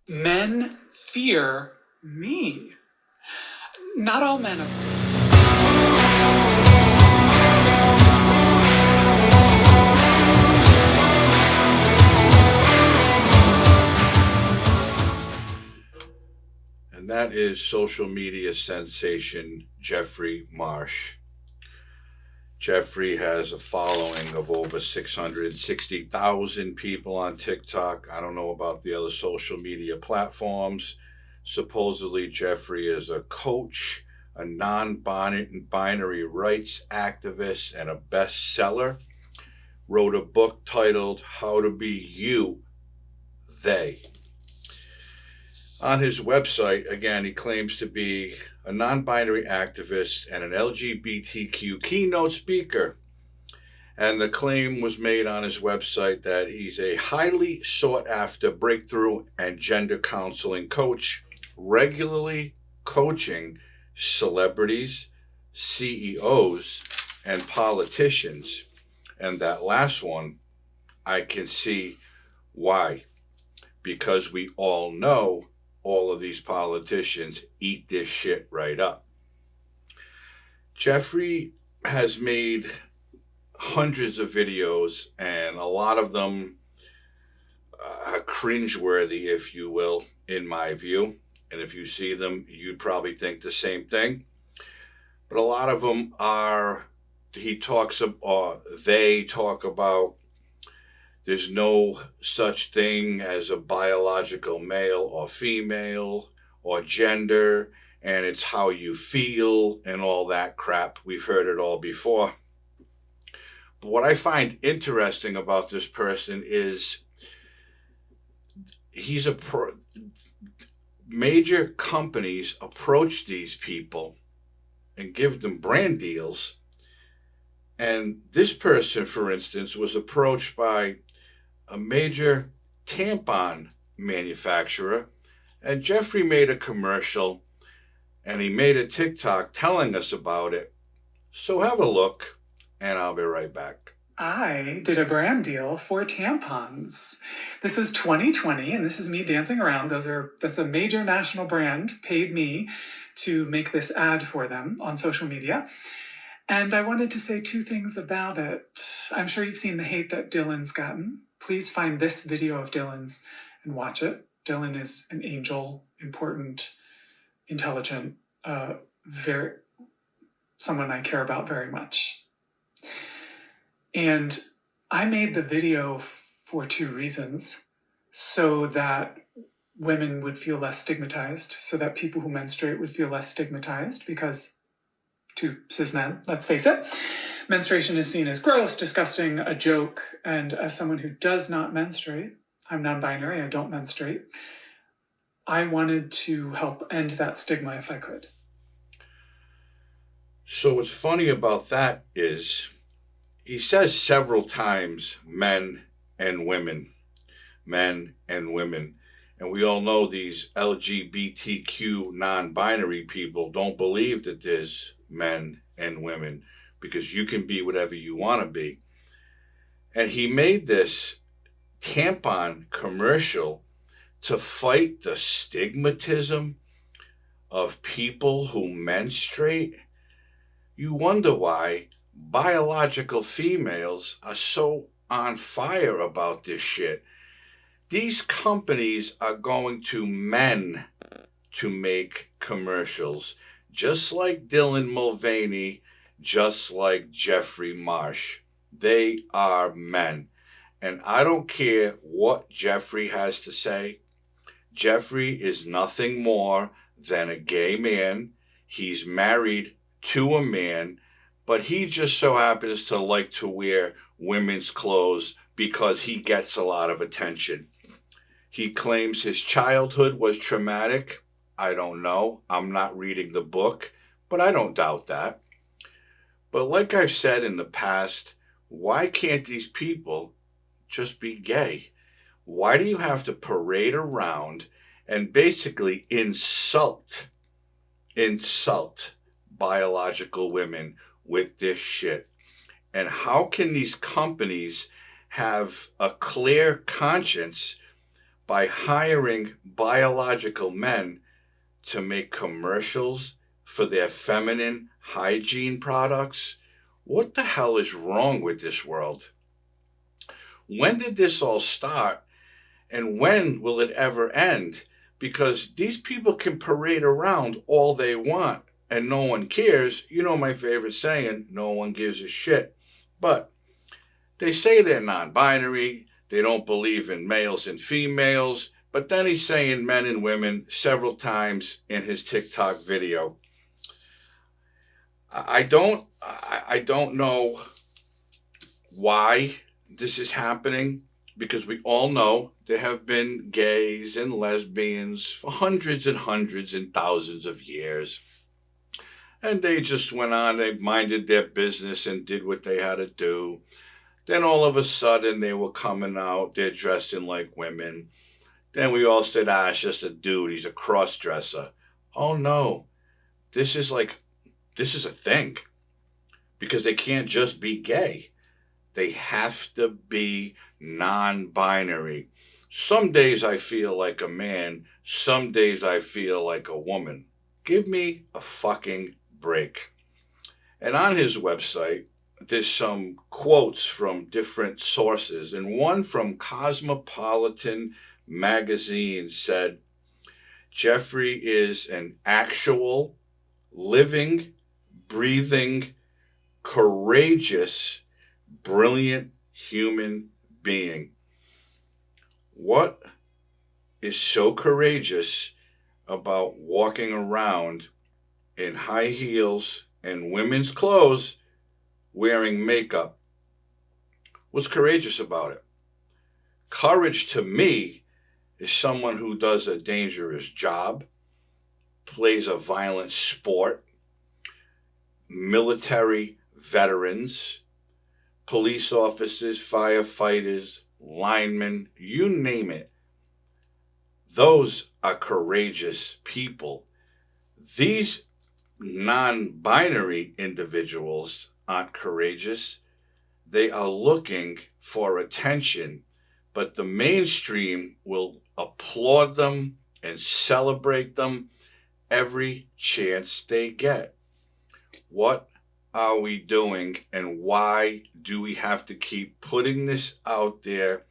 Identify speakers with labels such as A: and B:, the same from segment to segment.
A: Men fear me. Not all men, of course.
B: And that is social media sensation Jeffrey Marsh. Jeffrey has a following of over 660,000 people on TikTok. I don't know about the other social media platforms. Supposedly, Jeffrey is a coach, a non-binary rights activist, and a bestseller. Wrote a book titled How to Be You, They. On his website, again, he claims to be a non-binary activist and an LGBTQ keynote speaker. And the claim was made on his website that he's a highly sought-after breakthrough and gender counseling coach, regularly coaching celebrities, CEOs, and politicians. And that last one, I can see why. Because we all know all of these politicians eat this shit right up. Jeffrey has made hundreds of videos, and a lot of them are cringeworthy, if you will, in my view. And if you see them, you'd probably think the same thing. But a lot of them are, they talk about there's no such thing as a biological male or female or gender, and it's how you feel and all that crap. We've heard it all before. But what I find interesting about this person is major companies approach these people and give them brand deals. And this person, for instance, was approached by a major tampon manufacturer, and Jeffrey made a commercial and he made a TikTok telling us about it. So have a look, and I'll be right back.
A: I did a brand deal for tampons. This was 2020, and this is me dancing around. That's a major national brand paid me to make this ad for them on social media. And I wanted to say two things about it. I'm sure you've seen the hate that Dylan's gotten. Please find this video of Dylan's and watch it. Dylan is an angel, important, intelligent, someone I care about very much. And I made the video for two reasons. So that women would feel less stigmatized, so that people who menstruate would feel less stigmatized, because to cis men, let's face it, menstruation is seen as gross, disgusting, a joke. And as someone who does not menstruate, I'm non-binary, I don't menstruate, I wanted to help end that stigma if I could.
B: So what's funny about that is he says several times men and women. And we all know these LGBTQ non-binary people don't believe that there's men and women, because you can be whatever you want to be. And he made this tampon commercial to fight the stigmatism of people who menstruate. You wonder why biological females are so on fire about this shit. These companies are going to men to make commercials, just like Dylan Mulvaney, just like Jeffrey Marsh. They are men. And I don't care what Jeffrey has to say. Jeffrey is nothing more than a gay man. He's married to a man, but he just so happens to like to wear women's clothes because he gets a lot of attention. He claims his childhood was traumatic. I don't know. I'm not reading the book, but I don't doubt that. But like I've said in the past, why can't these people just be gay? Why do you have to parade around and basically insult biological women with this shit? And how can these companies have a clear conscience by hiring biological men to make commercials for their feminine hygiene products. What the hell is wrong with this world? When did this all start? And when will it ever end? Because these people can parade around all they want and no one cares. You know my favorite saying, no one gives a shit. But they say they're non-binary, they don't believe in males and females, but then he's saying men and women several times in his TikTok video. I don't know why this is happening, because we all know there have been gays and lesbians for hundreds and hundreds and thousands of years. And they just went on, they minded their business and did what they had to do. Then all of a sudden they were coming out, they're dressing like women. Then we all said, it's just a dude, he's a cross-dresser. Oh no, this is a thing. Because they can't just be gay. They have to be non-binary. Some days I feel like a man, some days I feel like a woman. Give me a fucking break. And on his website, there's some quotes from different sources, and one from Cosmopolitan magazine said, Jeffrey is an actual, living, breathing, courageous, brilliant human being. What is so courageous about walking around in high heels and women's clothes wearing makeup? What's courageous about it? Courage to me is someone who does a dangerous job, plays a violent sport, military veterans, police officers, firefighters, linemen, you name it. Those are courageous people. These non-binary individuals aren't courageous. They are looking for attention, but the mainstream will applaud them and celebrate them every chance they get. What are we doing, and why do we have to keep putting this out there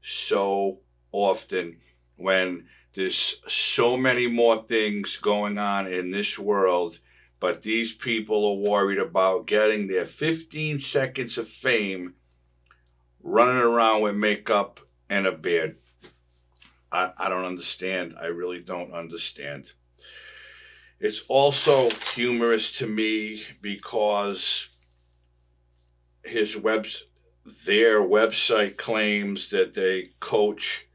B: so often when there's so many more things going on in this world, but these people are worried about getting their 15 seconds of fame running around with makeup and a beard? I don't understand. I really don't understand. It's also humorous to me because their website claims that they coach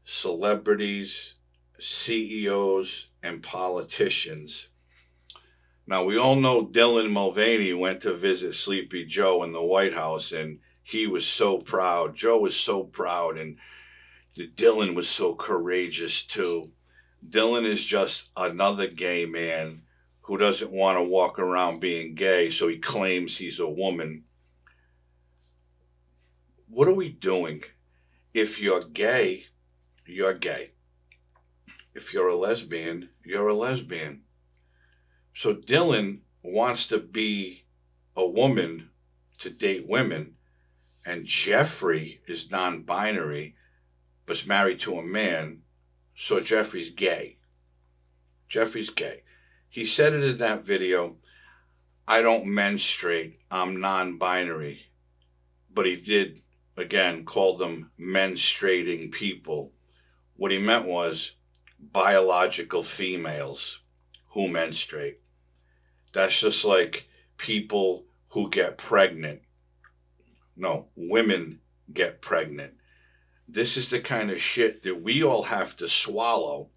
B: celebrities, CEOs, and politicians. Now, we all know Dylan Mulvaney went to visit Sleepy Joe in the White House, and he was so proud. Joe was so proud, and Dylan was so courageous too. Dylan is just another gay man who doesn't want to walk around being gay, so he claims he's a woman. What are we doing? If you're gay, you're gay. If you're a lesbian, you're a lesbian. So Dylan wants to be a woman to date women, and Jeffrey is non-binary, but's married to a man, so Jeffrey's gay. Jeffrey's gay. He said it in that video, I don't menstruate, I'm non-binary. But he did, again, call them menstruating people. What he meant was biological females who menstruate. That's just like people who get pregnant. No, women get pregnant. This is the kind of shit that we all have to swallow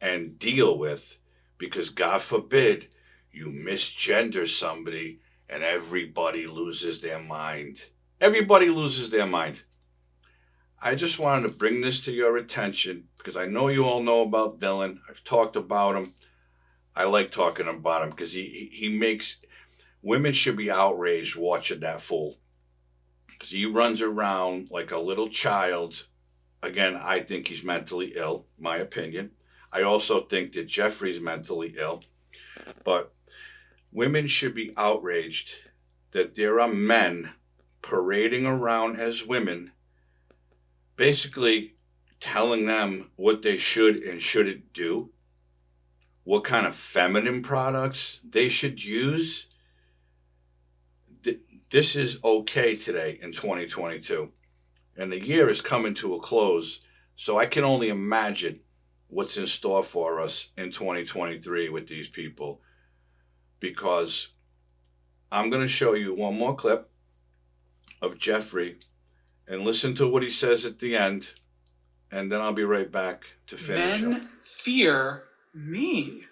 B: and deal with, because God forbid you misgender somebody and everybody loses their mind. Everybody loses their mind. I just wanted to bring this to your attention because I know you all know about Dylan. I've talked about him. I like talking about him because he makes women should be outraged watching that fool. Because he runs around like a little child Again, I think he's mentally ill, my opinion. I also think that Jeffrey's mentally ill. But women should be outraged that there are men parading around as women, basically telling them what they should and shouldn't do, what kind of feminine products they should use. This is okay today in 2022. And the year is coming to a close. So I can only imagine what's in store for us in 2023 with these people. Because I'm going to show you one more clip of Jeffrey and listen to what he says at the end. And then I'll be right back to finish up.
A: Men fear me.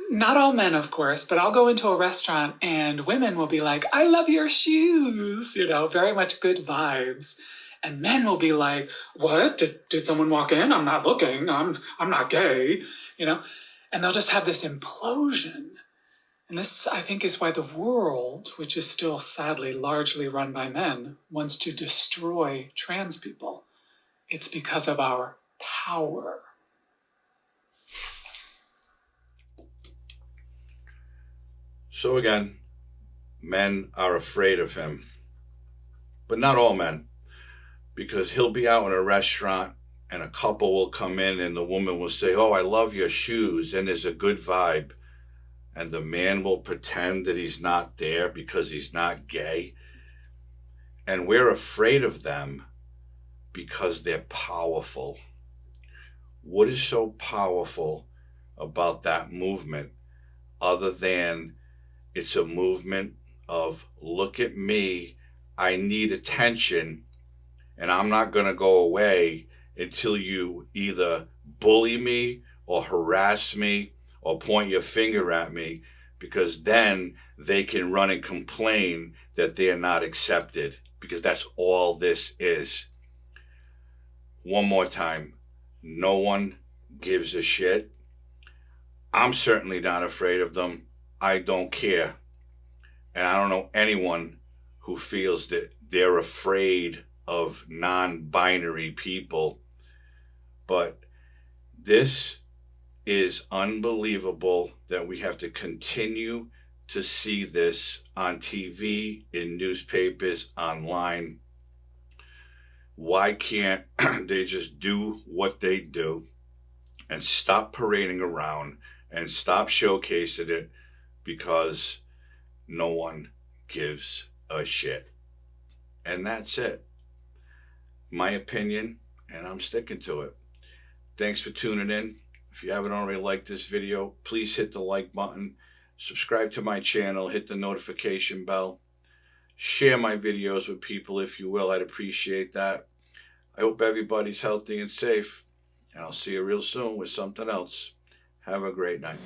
A: Not all men, of course, but I'll go into a restaurant and women will be like, I love your shoes, very much good vibes. And men will be like, what? Did someone walk in? I'm not looking. I'm not gay, And they'll just have this implosion. And this, I think, is why the world, which is still sadly largely run by men, wants to destroy trans people. It's because of our power.
B: So again, men are afraid of him, but not all men, because he'll be out in a restaurant and a couple will come in and the woman will say, oh, I love your shoes, and there's a good vibe. And the man will pretend that he's not there because he's not gay. And we're afraid of them because they're powerful. What is so powerful about that movement other than it's a movement of, look at me, I need attention, and I'm not going to go away until you either bully me or harass me or point your finger at me, because then they can run and complain that they are not accepted, because that's all this is. One more time, no one gives a shit. I'm certainly not afraid of them. I don't care. And I don't know anyone who feels that they're afraid of non-binary people. But this is unbelievable that we have to continue to see this on TV, in newspapers, online. Why can't they just do what they do and stop parading around and stop showcasing it, because no one gives a shit. And that's it. My opinion, and I'm sticking to it. Thanks for tuning in. If you haven't already liked this video, please hit the like button. Subscribe to my channel. Hit the notification bell. Share my videos with people if you will. I'd appreciate that. I hope everybody's healthy and safe. And I'll see you real soon with something else. Have a great night.